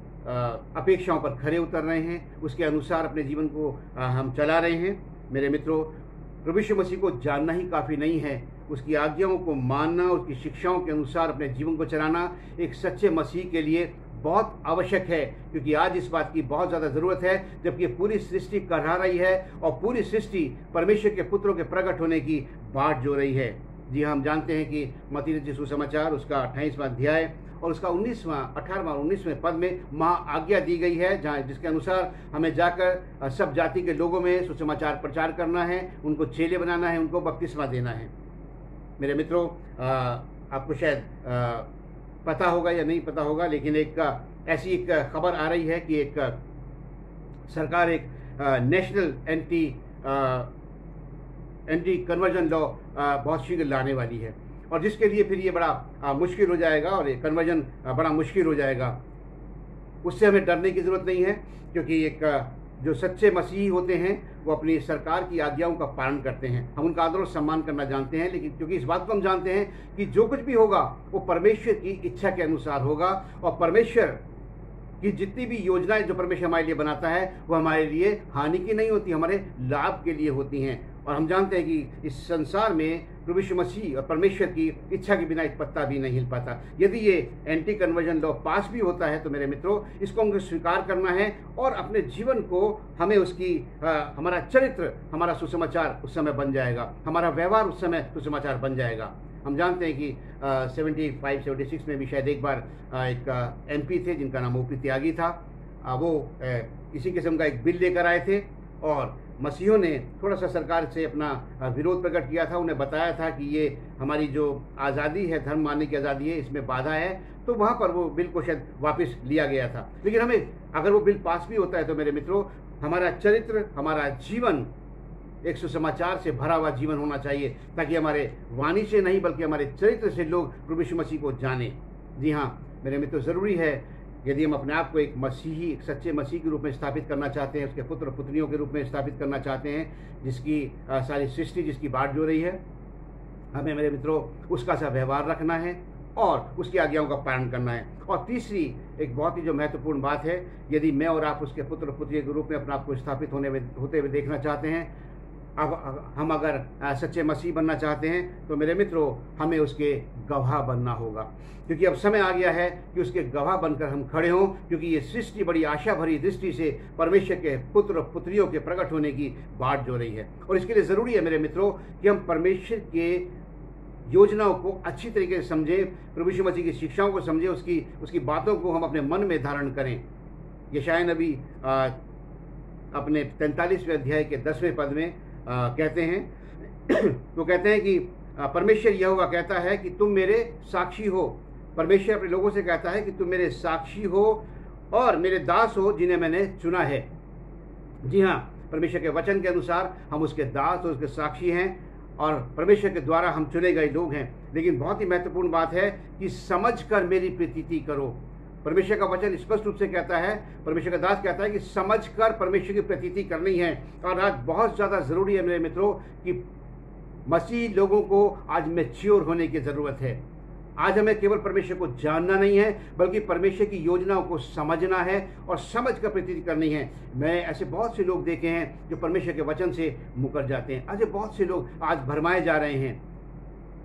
अपेक्षाओं पर खरे उतर रहे हैं, उसके अनुसार अपने जीवन को हम चला रहे हैं। मेरे मित्रों, प्रभु यीशु मसीह को जानना ही काफ़ी नहीं है, उसकी आज्ञाओं को मानना, उसकी शिक्षाओं के अनुसार अपने जीवन को चलाना एक सच्चे मसीह के लिए बहुत आवश्यक है। क्योंकि आज इस बात की बहुत ज़्यादा ज़रूरत है, जबकि पूरी सृष्टि करहा रही है और पूरी सृष्टि परमेश्वर के पुत्रों के प्रकट होने की बाट जो रही है। जी हम जानते हैं कि मत्ती रचित सुसमाचार उसका 28वां अध्याय और उसका 18वां और 19वें पद में महा आज्ञा दी गई है, जहाँ जिसके अनुसार हमें जाकर सब जाति के लोगों में सुसमाचार प्रचार करना है, उनको चेले बनाना है, उनको बपतिस्मा देना है। मेरे मित्रों, आपको शायद पता होगा या नहीं पता होगा, लेकिन ऐसी एक खबर आ रही है कि एक सरकार एक नेशनल एंटी कन्वर्जन लॉ बहुत शीघ्र लाने वाली है, और जिसके लिए फिर ये बड़ा मुश्किल हो जाएगा, और ये कन्वर्जन बड़ा मुश्किल हो जाएगा। उससे हमें डरने की ज़रूरत नहीं है, क्योंकि जो सच्चे मसीही होते हैं वो अपनी सरकार की आज्ञाओं का पालन करते हैं। हम उनका आदर और सम्मान करना जानते हैं, लेकिन क्योंकि इस बात को हम जानते हैं कि जो कुछ भी होगा वो परमेश्वर की इच्छा के अनुसार होगा, और परमेश्वर की जितनी भी योजनाएं जो परमेश्वर हमारे लिए बनाता है वो हमारे लिए हानि की नहीं होती, हमारे लाभ के लिए होती हैं। और हम जानते हैं कि इस संसार में प्रभु यीशु मसीह और परमेश्वर की इच्छा के बिना एक पत्ता भी नहीं हिल पाता। यदि ये एंटी कन्वर्जन लॉ पास भी होता है तो मेरे मित्रों, इसको हमको स्वीकार करना है, और अपने जीवन को हमें हमारा चरित्र, हमारा सुसमाचार उस समय बन जाएगा, हमारा व्यवहार उस समय सुसमाचार बन जाएगा। हम जानते हैं कि 75-76 में भी शायद एक बार एक MP थे जिनका नाम OP त्यागी था। वो इसी किस्म का एक बिल लेकर आए थे, और मसीहों ने थोड़ा सा सरकार से अपना विरोध प्रकट किया था। उन्हें बताया था कि ये हमारी जो आज़ादी है, धर्म मानने की आज़ादी है, इसमें बाधा है। तो वहाँ पर वो बिल को शायद वापस लिया गया था। लेकिन हमें अगर वो बिल पास भी होता है तो मेरे मित्रों, हमारा चरित्र, हमारा जीवन एक सुसमाचार से भरा हुआ जीवन होना चाहिए, ताकि हमारे वाणी से नहीं बल्कि हमारे चरित्र से लोग प्रभु यीशु मसीह को जाने। जी हाँ मेरे मित्रों, ज़रूरी है यदि हम अपने आप को एक मसीही, एक सच्चे मसीह के रूप में स्थापित करना चाहते हैं, उसके पुत्र पुत्रियों के रूप में स्थापित करना चाहते हैं, जिसकी सारी सृष्टि जिसकी बाट जो रही है, हमें मेरे मित्रों उसका सा व्यवहार रखना है और उसकी आज्ञाओं का पालन करना है। और तीसरी एक बहुत ही जो महत्वपूर्ण बात है, यदि मैं और आप उसके पुत्र पुत्रियों के रूप में अपने आप को स्थापित होते हुए देखना चाहते हैं, अब हम अगर सच्चे मसीह बनना चाहते हैं, तो मेरे मित्रों हमें उसके गवाह बनना होगा। क्योंकि अब समय आ गया है कि उसके गवाह बनकर हम खड़े हों, क्योंकि ये सृष्टि बड़ी आशा भरी दृष्टि से परमेश्वर के पुत्र पुत्रियों के प्रकट होने की बाट जो रही है। और इसके लिए ज़रूरी है मेरे मित्रों कि हम परमेश्वर के योजनाओं को अच्छी तरीके से समझें, प्रभु यीशु मसीह की शिक्षाओं को समझें, उसकी बातों को हम अपने मन में धारण करें। यशायाह नबी अपने 43वें अध्याय के 10वें पद में कहते हैं, तो कहते हैं कि परमेश्वर यहोवा कहता है कि तुम मेरे साक्षी हो। परमेश्वर अपने लोगों से कहता है कि तुम मेरे साक्षी हो और मेरे दास हो जिन्हें मैंने चुना है। जी हाँ, परमेश्वर के वचन के अनुसार हम उसके दास और उसके साक्षी हैं, और परमेश्वर के द्वारा हम चुने गए लोग हैं। लेकिन बहुत ही महत्वपूर्ण बात है कि समझ कर मेरी प्रीति करो। परमेश्वर का वचन स्पष्ट रूप से कहता है, परमेश्वर का दास कहता है कि समझकर परमेश्वर की प्रतीति करनी है। और आज बहुत ज़्यादा ज़रूरी है मेरे मित्रों कि मसीह लोगों को आज मैच्योर होने की ज़रूरत है। आज हमें केवल परमेश्वर को जानना नहीं है, बल्कि परमेश्वर की योजनाओं को समझना है और समझ कर प्रतीति करनी है। मैं ऐसे बहुत से लोग देखे हैं जो परमेश्वर के वचन से मुकर जाते हैं। ऐसे बहुत से लोग आज भरमाए जा रहे हैं।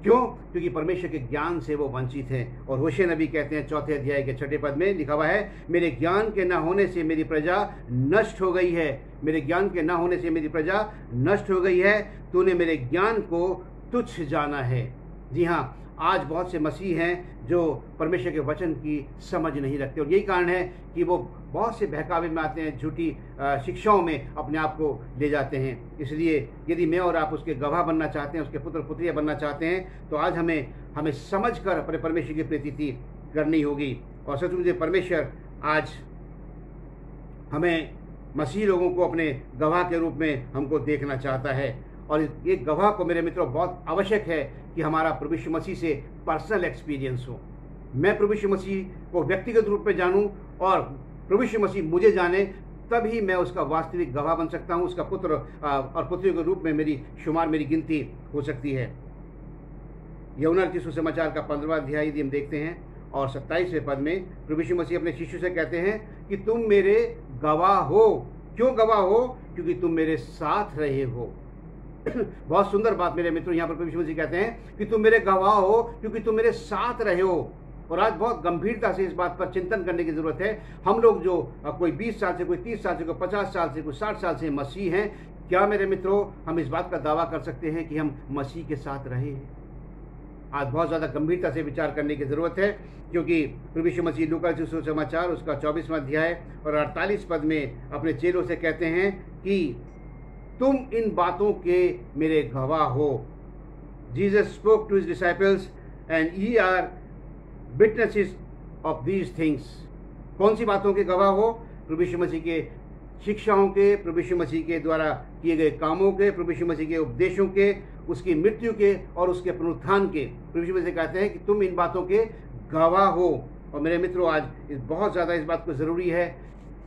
क्यों? क्योंकि परमेश्वर के ज्ञान से वो वंचित हैं। और होशे नबी कहते हैं 4 अध्याय के 6 पद में लिखा हुआ है, मेरे ज्ञान के न होने से मेरी प्रजा नष्ट हो गई है। मेरे ज्ञान के न होने से मेरी प्रजा नष्ट हो गई है। तूने मेरे ज्ञान को तुच्छ जाना है। जी हाँ, आज बहुत से मसीह हैं जो परमेश्वर के वचन की समझ नहीं रखते, और यही कारण है कि वो बहुत से बहकावे में आते हैं, झूठी शिक्षाओं में अपने आप को ले जाते हैं। इसलिए यदि मैं और आप उसके गवाह बनना चाहते हैं, उसके पुत्र पुत्रियाँ बनना चाहते हैं, तो आज हमें समझ कर अपने परमेश्वर की प्रीति करनी होगी। और सचमुच परमेश्वर आज हमें मसीह लोगों को अपने गवाह के रूप में हमको देखना चाहता है। और ये गवाह को मेरे मित्रों बहुत आवश्यक है कि हमारा प्रभु यीशु मसीह से पर्सनल एक्सपीरियंस हो। मैं प्रभु यीशु मसीह को व्यक्तिगत रूप में जानूं और प्रभु यीशु मसीह मुझे जाने, तभी मैं उसका वास्तविक गवाह बन सकता हूं। उसका पुत्र और पुत्री के रूप में मेरी गिनती हो सकती है। यूहन्ना के सुसमाचार का 15वां अध्याय यदि हम देखते हैं और 27वें पद में प्रभु यीशु मसीह अपने शिष्यों से कहते हैं कि तुम मेरे गवाह हो। क्यों गवाह हो? क्योंकि तुम मेरे साथ रहे हो। बहुत सुंदर बात मेरे मित्रों, यहाँ पर प्रभु यीशु मसीह कहते हैं कि तुम मेरे गवाह हो क्योंकि तुम मेरे साथ रहे हो। और आज बहुत गंभीरता से इस बात पर चिंतन करने की जरूरत है। हम लोग जो कोई 20 साल से, कोई 30 साल से, कोई 50 साल से, कोई 60 साल से मसीह हैं, क्या मेरे मित्रों हम इस बात का दावा कर सकते हैं कि हम मसीह के साथ रहे हैं? आज बहुत ज़्यादा गंभीरता से विचार करने की ज़रूरत है, क्योंकि प्रभु यीशु मसीह लूका के सुसमाचार उसका 24वां अध्याय और 48 पद में अपने चेलों से कहते हैं कि तुम इन बातों के मेरे गवाह हो। Jesus spoke to his disciples and ye are witnesses of these things. कौन सी बातों के गवाह हो? प्रभु यीशु मसीह के शिक्षाओं के, प्रभु यीशु मसीह के द्वारा किए गए कामों के, प्रभु यीशु मसीह के उपदेशों के, उसकी मृत्यु के और उसके पुनरुत्थान के। प्रभु यीशु मसीह कहते हैं कि तुम इन बातों के गवाह हो। और मेरे मित्रों, आज बहुत ज़्यादा इस बात को ज़रूरी है,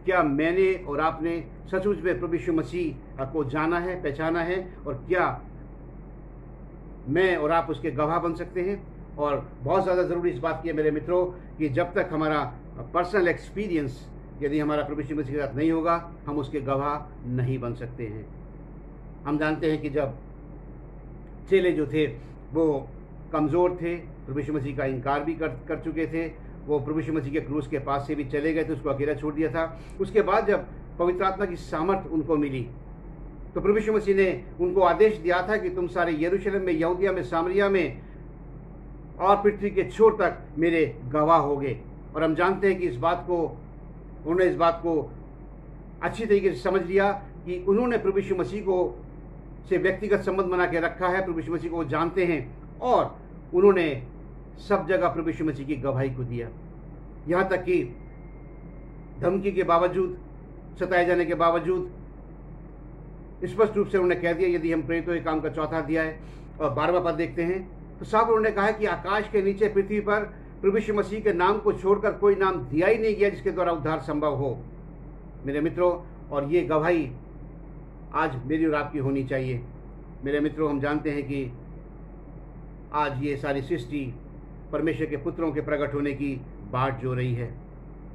क्या मैंने और आपने सचमुच में प्रभु यीशु मसीह को जाना है, पहचाना है, और क्या मैं और आप उसके गवाह बन सकते हैं? और बहुत ज़्यादा ज़रूरी इस बात की है मेरे मित्रों कि जब तक हमारा पर्सनल एक्सपीरियंस यदि हमारा प्रभु यीशु मसीह के साथ नहीं होगा, हम उसके गवाह नहीं बन सकते हैं। हम जानते हैं कि जब चेले जो थे वो कमज़ोर थे, प्रभु यीशु मसीह का इनकार भी कर चुके थे, वो प्रभु यीशु मसीह के क्रूस के पास से भी चले गए थे, उसको अकेला छोड़ दिया था। उसके बाद जब पवित्र आत्मा की सामर्थ उनको मिली, तो प्रभु यीशु मसीह ने उनको आदेश दिया था कि तुम सारे यरूशलेम में, यहूदिया में, सामरिया में और पृथ्वी के छोर तक मेरे गवाह होगे। और हम जानते हैं कि उन्होंने इस बात को अच्छी तरीके से समझ लिया कि उन्होंने प्रभु यीशु मसीह को से व्यक्तिगत संबंध बना के रखा है, प्रभु यीशु मसीह को वो जानते हैं, और उन्होंने सब जगह प्रभु यीशु मसीह की गवाही को दिया। यहाँ तक कि धमकी के बावजूद, सताए जाने के बावजूद स्पष्ट रूप से उन्होंने कह दिया। यदि हम प्रेरितों के काम का 4वां अध्याय और 12वां पद देखते हैं तो साफ उन्होंने कहा कि आकाश के नीचे पृथ्वी पर प्रभु यीशु मसीह के नाम को छोड़कर कोई नाम दिया ही नहीं गया जिसके द्वारा उद्धार संभव हो। मेरे मित्रों, और ये गवाही आज मेरी और आपकी होनी चाहिए। मेरे मित्रों, हम जानते हैं कि आज ये सारी सृष्टि परमेश्वर के पुत्रों के प्रकट होने की बाट जो रही है।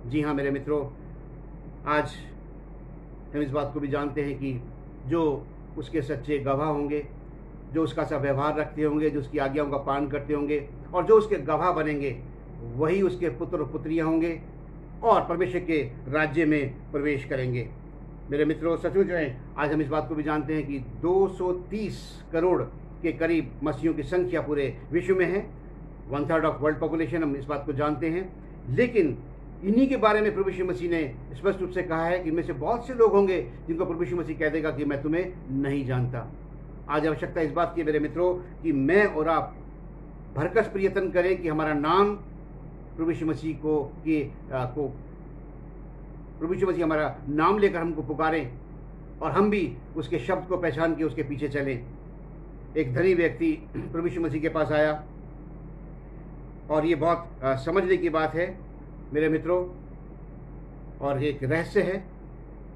जी हाँ मेरे मित्रों, आज हम इस बात को भी जानते हैं कि जो उसके सच्चे गवाह होंगे, जो उसका सा व्यवहार रखते होंगे, जो उसकी आज्ञाओं का पालन करते होंगे और जो उसके गवाह बनेंगे, वही उसके पुत्र और पुत्रियाँ होंगे और परमेश्वर के राज्य में प्रवेश करेंगे। मेरे मित्रों, सचमुच में आज हम इस बात को भी जानते हैं कि 230 करोड़ के करीब मसीहियों की संख्या पूरे विश्व में है, 1/3 ऑफ वर्ल्ड पॉपुलेशन, हम इस बात को जानते हैं। लेकिन इन्हीं के बारे में प्रभु यीशु मसीह ने स्पष्ट रूप से कहा है कि इनमें से बहुत से लोग होंगे जिनको प्रभु यीशु मसीह कह देगा कि मैं तुम्हें नहीं जानता। आज आवश्यकता इस बात की है मेरे मित्रों कि मैं और आप भरकस प्रयत्न करें कि हमारा नाम प्रभु यीशु मसीह प्रभु यीशु मसीह हमारा नाम लेकर हमको पुकारें और हम भी उसके शब्द को पहचान के उसके पीछे चलें। एक धनी व्यक्ति प्रभु यीशु मसीह के पास आया, और ये बहुत समझने की बात है मेरे मित्रों, और एक रहस्य है।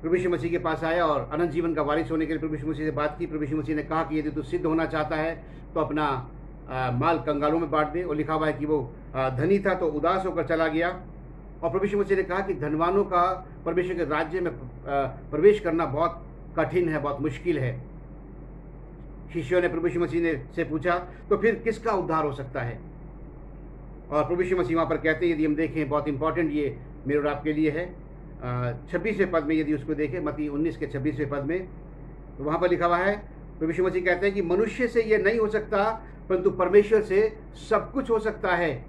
प्रभु यीशु मसीह के पास आया और अनंत जीवन का वारिस होने के लिए प्रभु यीशु मसीह से बात की। प्रभु यीशु मसीह ने कहा कि यदि तू सिद्ध होना चाहता है तो अपना माल कंगालों में बांट दे। और लिखा हुआ है कि वो धनी था तो उदास होकर चला गया। और प्रभु यीशु मसीह ने कहा कि धनवानों का परमेश्वर के राज्य में प्रवेश करना बहुत कठिन है, बहुत मुश्किल है। शिष्यों ने प्रभु यीशु मसीह से पूछा तो फिर किसका उद्धार हो सकता है? और प्रभु यीशु मसीह वहाँ पर कहते हैं, यदि हम देखें, बहुत इंपॉर्टेंट ये मेरे और आपके लिए है, 26वें पद में यदि उसको देखें, मत्ती 19 के 26वें पद में, तो वहाँ पर लिखा हुआ है, प्रभु यीशु मसीह कहते हैं कि मनुष्य से ये नहीं हो सकता परंतु परमेश्वर से सब कुछ हो सकता है।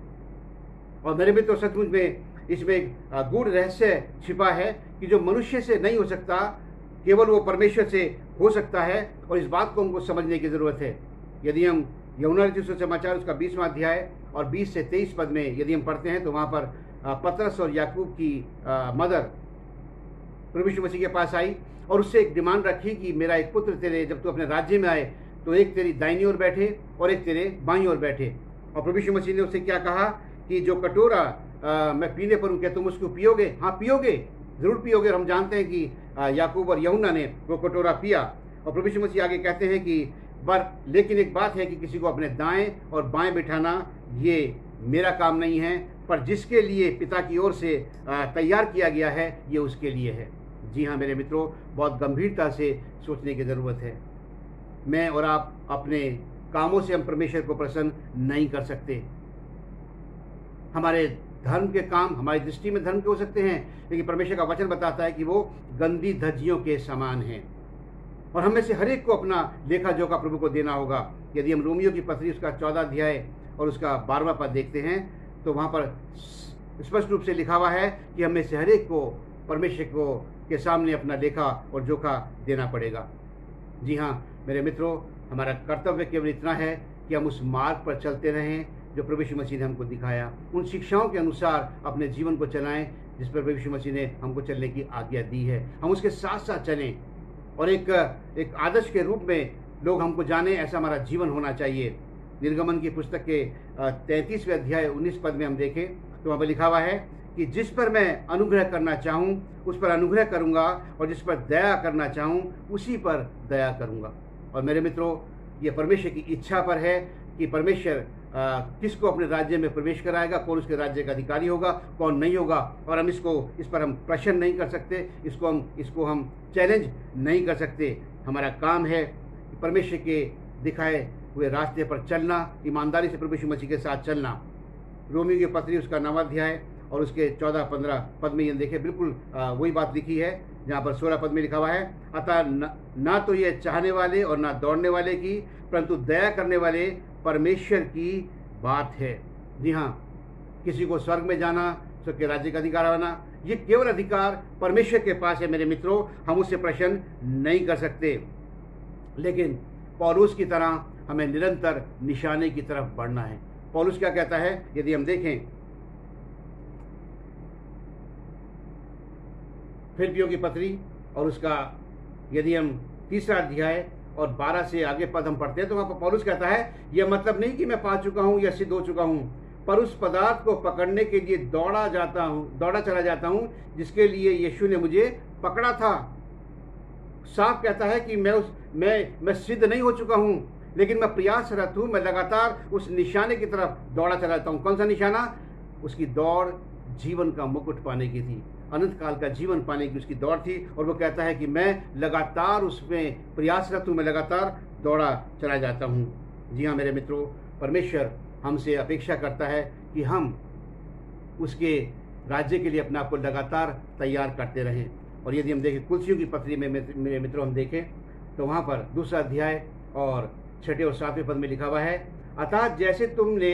और मेरे मित्र, सचमुच में इसमें एक गूढ़ रहस्य छिपा है कि जो मनुष्य से नहीं हो सकता केवल वो परमेश्वर से हो सकता है। और इस बात को हमको समझने की ज़रूरत है। यदि हम यूहन्ना रचित सुसमाचार उसका 20वां अध्याय और 20 से 23 पद में यदि हम पढ़ते हैं तो वहाँ पर पतरस और याकूब की मदर प्रभु यीशु मसीह के पास आई और उससे एक डिमांड रखी कि मेरा एक पुत्र तेरे, जब तू अपने राज्य में आए तो एक तेरी दाहिनी ओर बैठे और एक तेरे बाईं ओर बैठे। और प्रभु यीशु मसीह ने उससे क्या कहा कि जो कटोरा मैं पीने पर हूँ, क्या तुम उसको पियोगे? हाँ, पियोगे, ज़रूर पियोगे। और हम जानते हैं कि याकूब और यूहन्ना ने वो कटोरा पिया। और प्रभु यीशु मसीह आगे कहते हैं कि लेकिन एक बात है कि किसी को अपने दाएं और बाएं बिठाना ये मेरा काम नहीं है, पर जिसके लिए पिता की ओर से तैयार किया गया है ये उसके लिए है। जी हाँ मेरे मित्रों, बहुत गंभीरता से सोचने की ज़रूरत है। मैं और आप अपने कामों से हम परमेश्वर को प्रसन्न नहीं कर सकते। हमारे धर्म के काम हमारी दृष्टि में धर्म के हो सकते हैं, लेकिन परमेश्वर का वचन बताता है कि वो गंदी धज्जियों के समान हैं। और हमें से हर एक को अपना लेखा जोखा प्रभु को देना होगा। यदि हम रोमियो की पत्री उसका 14 अध्याय और उसका 12वां पद देखते हैं तो वहाँ पर स्पष्ट रूप से लिखा हुआ है कि हमें से हर एक को परमेश्वर को के सामने अपना लेखा और जोखा देना पड़ेगा। जी हाँ मेरे मित्रों, हमारा कर्तव्य केवल इतना है कि हम उस मार्ग पर चलते रहें जो प्रभु यीशु मसीह ने हमको दिखाया, उन शिक्षाओं के अनुसार अपने जीवन को चलाएं जिस पर प्रभु यीशु मसीह ने हमको चलने की आज्ञा दी है। हम उसके साथ साथ चलें और एक आदर्श के रूप में लोग हमको जाने, ऐसा हमारा जीवन होना चाहिए। निर्गमन की पुस्तक के 33वें अध्याय 19 पद में हम देखें तो वहाँ पर लिखा हुआ है कि जिस पर मैं अनुग्रह करना चाहूँ उस पर अनुग्रह करूँगा और जिस पर दया करना चाहूँ उसी पर दया करूँगा। और मेरे मित्रों, ये परमेश्वर की इच्छा पर है कि परमेश्वर किसको अपने राज्य में प्रवेश कराएगा, कौन उसके राज्य का अधिकारी होगा, कौन नहीं होगा। और हम इस पर हम प्रश्न नहीं कर सकते, इसको हम चैलेंज नहीं कर सकते। हमारा काम है कि परमेश्वर के दिखाए हुए रास्ते पर चलना, ईमानदारी से प्रभु यीशु मसीह के साथ चलना। रोमियो की पत्री उसका 9वां अध्याय और उसके 14-15 पद में ये देखें, बिल्कुल वही बात लिखी है जहाँ पर 16 पद में लिखा हुआ है, अतः ना तो ये चाहने वाले और ना दौड़ने वाले की परंतु दया करने वाले परमेश्वर की बात है। जी हाँ, किसी को स्वर्ग में जाना, स्वर्ग के राज्य का अधिकार आना, ये केवल अधिकार परमेश्वर के पास है मेरे मित्रों। हम उससे प्रश्न नहीं कर सकते, लेकिन पौलुस की तरह हमें निरंतर निशाने की तरफ बढ़ना है। पौलुस क्या कहता है यदि हम देखें फिलिप्पियों की पत्री और उसका यदि हम 3रा अध्याय और 12 से आगे पद हम पढ़ते हैं तो वहाँ पर पौलुस कहता है, यह मतलब नहीं कि मैं पा चुका हूँ या सिद्ध हो चुका हूँ, पर उस पदार्थ को पकड़ने के लिए दौड़ा चला जाता हूँ जिसके लिए यीशु ने मुझे पकड़ा था। साफ कहता है कि मैं सिद्ध नहीं हो चुका हूँ, लेकिन मैं प्रयासरत हूँ, मैं लगातार उस निशाने की तरफ दौड़ा चला जाता हूँ। कौन सा निशाना? उसकी दौड़ जीवन का मुकुट पाने की थी, अनंत काल का जीवन पाने की उसकी दौड़ थी। और वो कहता है कि मैं लगातार उसमें प्रयासरत हूँ, मैं लगातार दौड़ा चला जाता हूँ। जी हाँ मेरे मित्रों, परमेश्वर हमसे अपेक्षा करता है कि हम उसके राज्य के लिए अपने आप को लगातार तैयार करते रहें। और यदि हम देखें कुलसियों की पत्री में मेरे मित्रों हम देखें तो वहाँ पर 2रा अध्याय और 6 और 7वें पद में लिखा हुआ है, अतः जैसे तुमने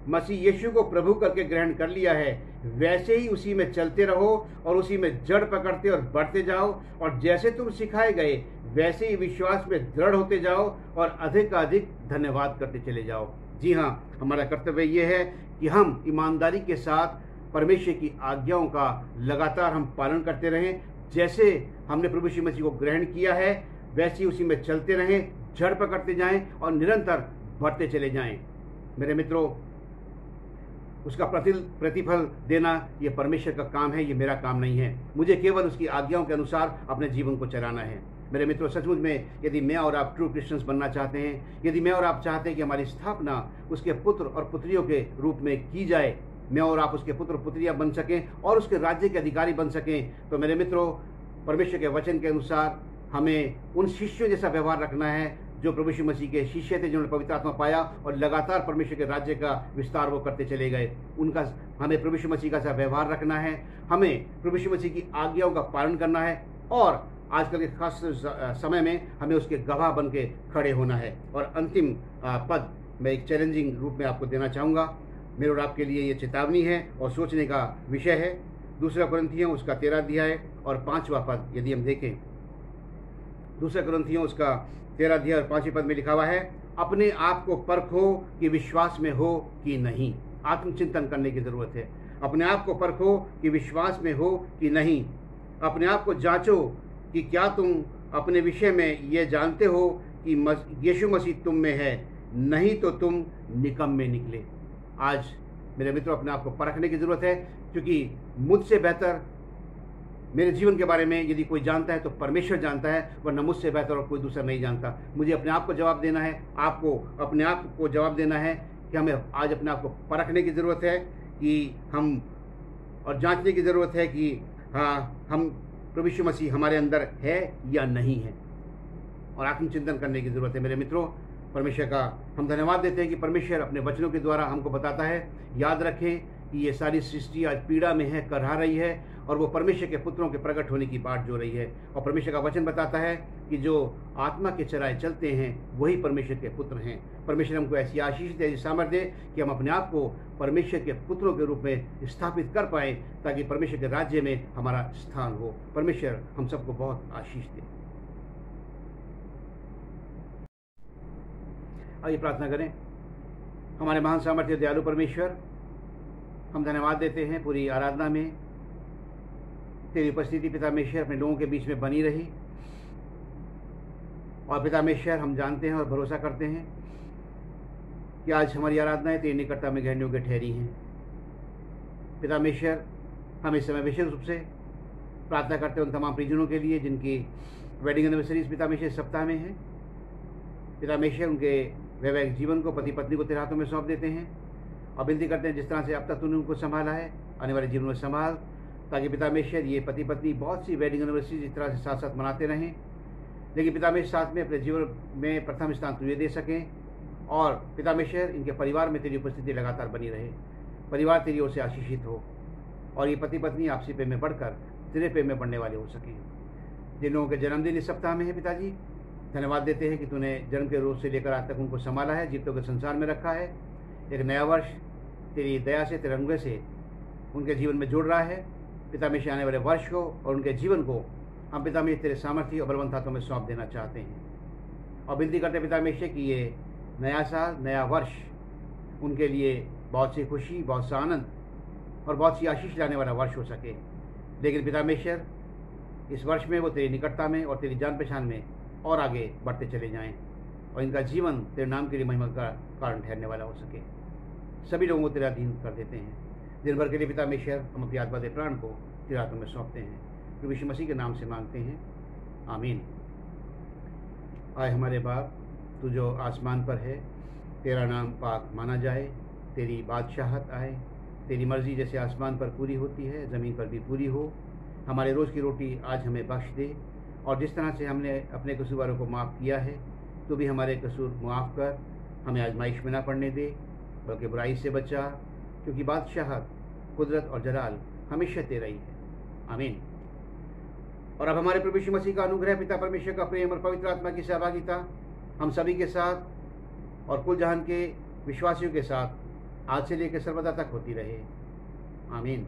मसीह यीशु को प्रभु करके ग्रहण कर लिया है वैसे ही उसी में चलते रहो और उसी में जड़ पकड़ते और बढ़ते जाओ, और जैसे तुम सिखाए गए वैसे ही विश्वास में दृढ़ होते जाओ और अधिक धन्यवाद करते चले जाओ। जी हाँ, हमारा कर्तव्य ये है कि हम ईमानदारी के साथ परमेश्वर की आज्ञाओं का लगातार हम पालन करते रहें। जैसे हमने प्रभु यीशु मसीह को ग्रहण किया है वैसे ही उसी में चलते रहें, जड़ पकड़ते जाएं और निरंतर बढ़ते चले जाएं। मेरे मित्रों, उसका प्रतिफल देना ये परमेश्वर का काम है, ये मेरा काम नहीं है। मुझे केवल उसकी आज्ञाओं के अनुसार अपने जीवन को चलाना है। मेरे मित्रों, सचमुच में यदि मैं और आप ट्रू क्रिश्चियंस बनना चाहते हैं, यदि मैं और आप चाहते हैं कि हमारी स्थापना उसके पुत्र और पुत्रियों के रूप में की जाए, मैं और आप उसके पुत्र पुत्रियां बन सकें और उसके राज्य के अधिकारी बन सकें, तो मेरे मित्रों, परमेश्वर के वचन के अनुसार हमें उन शिष्यों जैसा व्यवहार रखना है जो प्रभु यीशु मसीह के शिष्य थे, जिन्होंने पवित्र आत्मा पाया और लगातार परमेश्वर के राज्य का विस्तार वो करते चले गए। उनका हमें प्रभु यीशु मसीह का सा व्यवहार रखना है, हमें प्रभु यीशु मसीह की आज्ञाओं का पालन करना है और आजकल के खास समय में हमें उसके गवाह बन के खड़े होना है। और अंतिम पद मैं एक चैलेंजिंग रूप में आपको देना चाहूँगा। मेरे और आपके लिए ये चेतावनी है और सोचने का विषय है। 2 कुरिन्थियों उसका 13 अध्याय और 5वां पद यदि हम देखें, 2 कुरिन्थियों उसका 13 अध्याय और 5वें पद में लिखा हुआ है, अपने आप को परखो कि विश्वास में हो कि नहीं। आत्मचिंतन करने की ज़रूरत है। अपने आप को परखो कि विश्वास में हो कि नहीं। अपने आप को जांचो कि क्या तुम अपने विषय में ये जानते हो कि यीशु मसीह तुम में है, नहीं तो तुम निकम्मे निकले। आज मेरे मित्रों, अपने आप को परखने की ज़रूरत है, क्योंकि मुझसे बेहतर मेरे जीवन के बारे में यदि कोई जानता है तो परमेश्वर जानता है, वरना मुझसे बेहतर और कोई दूसरा नहीं जानता। मुझे अपने आप को जवाब देना है, आपको अपने आप को जवाब देना है कि हमें आज अपने आप को परखने की ज़रूरत है कि हम, और जांचने की ज़रूरत है कि हाँ, हम प्रभु यीशु मसीह हमारे अंदर है या नहीं है, और आत्मचिंतन करने की ज़रूरत है। मेरे मित्रों, परमेश्वर का हम धन्यवाद देते हैं कि परमेश्वर अपने वचनों के द्वारा हमको बताता है। याद रखें कि ये सारी सृष्टि आज पीड़ा में है, करहा रही है, और वो परमेश्वर के पुत्रों के प्रकट होने की बाट जो रही है। और परमेश्वर का वचन बताता है कि जो आत्मा के चराए चलते हैं वही परमेश्वर के पुत्र हैं। परमेश्वर हमको ऐसी आशीष दे, ऐसी सामर्थ्य दे कि हम अपने आप को परमेश्वर के पुत्रों के रूप में स्थापित कर पाएँ, ताकि परमेश्वर के राज्य में हमारा स्थान हो। परमेश्वर हम सबको बहुत आशीष दे। आइए प्रार्थना करें। हमारे महान सामर्थ्य दयालु परमेश्वर, हम धन्यवाद देते हैं पूरी आराधना में तेरी उपस्थिति पिता परमेश्वर अपने लोगों के बीच में बनी रही। और पिता परमेश्वर, हम जानते हैं और भरोसा करते हैं कि आज हमारी आराधनाएं तेरी निकटता में गहन योग्य ठहरी हैं। पिता परमेश्वर, हम इस समय विशेष रूप से प्रार्थना करते हैं उन तमाम परिजनों के लिए जिनकी वेडिंग एनिवर्सरीज पिता परमेश्वर सप्ताह में है। पिता परमेश्वर, उनके वैवाहिक जीवन को, पति पत्नी को तेरे हाथों में सौंप देते हैं और विनती करते हैं जिस तरह से अब तक तूने उनको संभाला है, आने वाले जीवन में संभाल, ताकि पिता परमेश्वर ये पति पत्नी बहुत सी वेडिंग एनिवर्सरीज इस तरह से साथ साथ मनाते रहें, लेकिन पिता परमेश्वर साथ में अपने जीवन में प्रथम स्थान तुझे दे सकें। और पिता परमेश्वर, इनके परिवार में तेरी उपस्थिति लगातार बनी रहे, परिवार तेरी ओर से आशीषित हो और ये पति पत्नी आपसी प्रेम में बढ़कर तेरे प्रेम में बढ़ने वाले हो सकें। जिन लोगों के जन्मदिन इस सप्ताह में है पिताजी, धन्यवाद देते हैं कि तूने जन्म के रोज से लेकर आज तक उनको संभाला है, जीवितों के संसार में रखा है। एक नया वर्ष तेरी दया से, तेरे अनुग्रह से उनके जीवन में जुड़ रहा है। पिता परमेश्वर, आने वाले वर्ष को और उनके जीवन को हम पिता परमेश्वर तेरे सामर्थ्य और बलवंत हाथों में सौंप देना चाहते हैं और विनती करते हैं पिता परमेश्वर कि ये नया साल, नया वर्ष उनके लिए बहुत सी खुशी, बहुत सा आनंद और बहुत सी आशीष लाने वाला वर्ष हो सके। लेकिन पिता परमेश्वर, इस वर्ष में वो तेरी निकटता में और तेरी जान पहचान में और आगे बढ़ते चले जाएं और इनका जीवन तेरे नाम के लिए महिमा का कारण ठहरने वाला हो सके। सभी लोगों को तेरे अधीन कर देते हैं। दिन भर के लिए पिता परमेश्वर, हम अपनी आत्मा दे प्राण को तेरे हाथों में सौंपते हैं। प्रभु यीशु मसीह के नाम से मांगते हैं, आमीन। आए हमारे बाप, तू जो आसमान पर है, तेरा नाम पाक माना जाए, तेरी बादशाहत आए, तेरी मर्जी जैसे आसमान पर पूरी होती है ज़मीन पर भी पूरी हो। हमारे रोज़ की रोटी आज हमें बख्श दे, और जिस तरह से हमने अपने कसूरवारों को माफ़ किया है, तो भी हमारे कसूर माफ़ कर, हमें आजमाइश में ना पड़ने दे, बल्कि बुराई से बचा, क्योंकि बादशाहत, कुदरत और जलाल हमेशा तेरा ही है, आमीन। और अब हमारे प्रभु यीशु मसीह का अनुग्रह, पिता परमेश्वर का प्रेम और पवित्र आत्मा की सहभागिता हम सभी के साथ और कुल जहान के विश्वासियों के साथ आज से लेकर सर्वदा तक होती रहे, आमीन।